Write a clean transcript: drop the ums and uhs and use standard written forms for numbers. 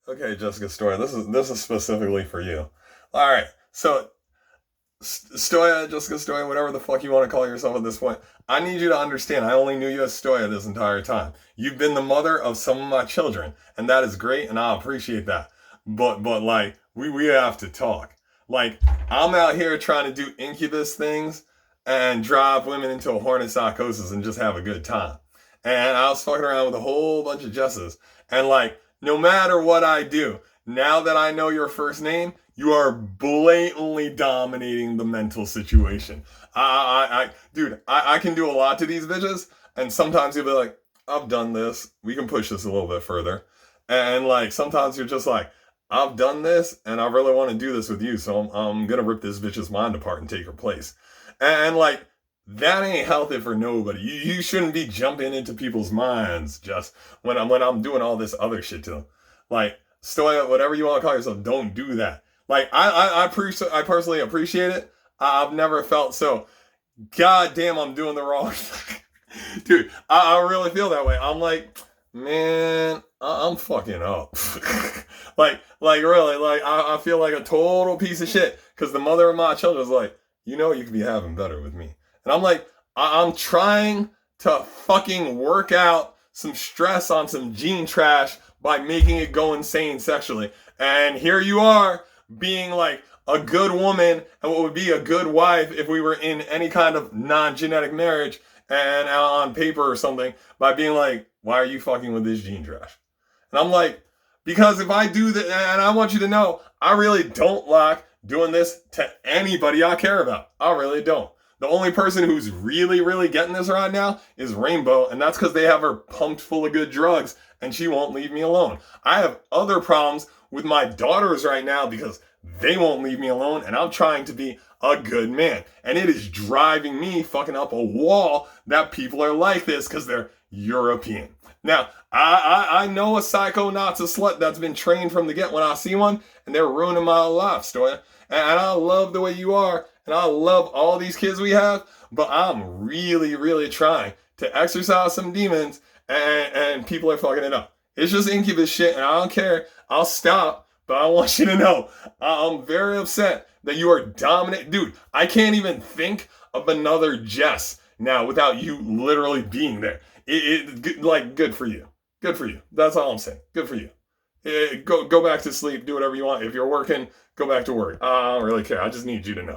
Okay, Jessica Stoya, this is specifically for you. All right, so Stoya, Jessica Stoya, whatever the fuck you want to call yourself at this point, I need you to understand. I only knew you as Stoya this entire time. You've been the mother of some of my children, and that is great, and I appreciate that. But like we have to talk. Like I'm out here trying to do incubus things and drive women into a hornet psychosis and just have a good time. And I was fucking around with a whole bunch of Jesses, and like no matter what I do, now that I know your first name, you are blatantly dominating the mental situation. Dude, I can do a lot to these bitches, and sometimes you'll be like, I've done this. We can push this a little bit further. And like, sometimes you're just like, I've done this, and I really want to do this with you, so I'm gonna rip this bitch's mind apart and take her place. And like, that ain't healthy for nobody. You shouldn't be jumping into people's minds just when I'm doing all this other shit to them. Like, Stoya, whatever you want to call yourself, don't do that. Like I personally appreciate it. I've never felt so. God damn, I'm doing the wrong thing, dude. I really feel that way. I'm like, man, I'm fucking up. like really, like I feel like a total piece of shit because the mother of my children is like, you could be having better with me, and I'm like, I'm trying to fucking work out some stress on some gene trash by making it go insane sexually, and here you are being like a good woman and what would be a good wife if we were in any kind of non-genetic marriage and on paper or something by being like, why are you fucking with this gene trash? And I'm like, because if I do that, and I want you to know, I really don't like doing this to anybody I care about. I really don't. The only person who's really, really getting this right now is Rainbow, and that's because they have her pumped full of good drugs and she won't leave me alone. I have other problems with my daughters right now because they won't leave me alone, and I'm trying to be a good man. And it is driving me fucking up a wall that people are like this because they're European. Now, I know a psycho Nazi slut that's been trained from the get when I see one, and they're ruining my life, Stoya. And I love the way you are, and I love all these kids we have, but I'm really, really trying to exercise some demons, and people are fucking it up. It's just incubus shit, and I don't care. I'll stop, but I want you to know I'm very upset that you are dominant. Dude, I can't even think of another Jess now without you literally being there. Like, good for you. Good for you. That's all I'm saying. Good for you. Go back to sleep. Do whatever you want. If you're working, go back to work. I don't really care. I just need you to know.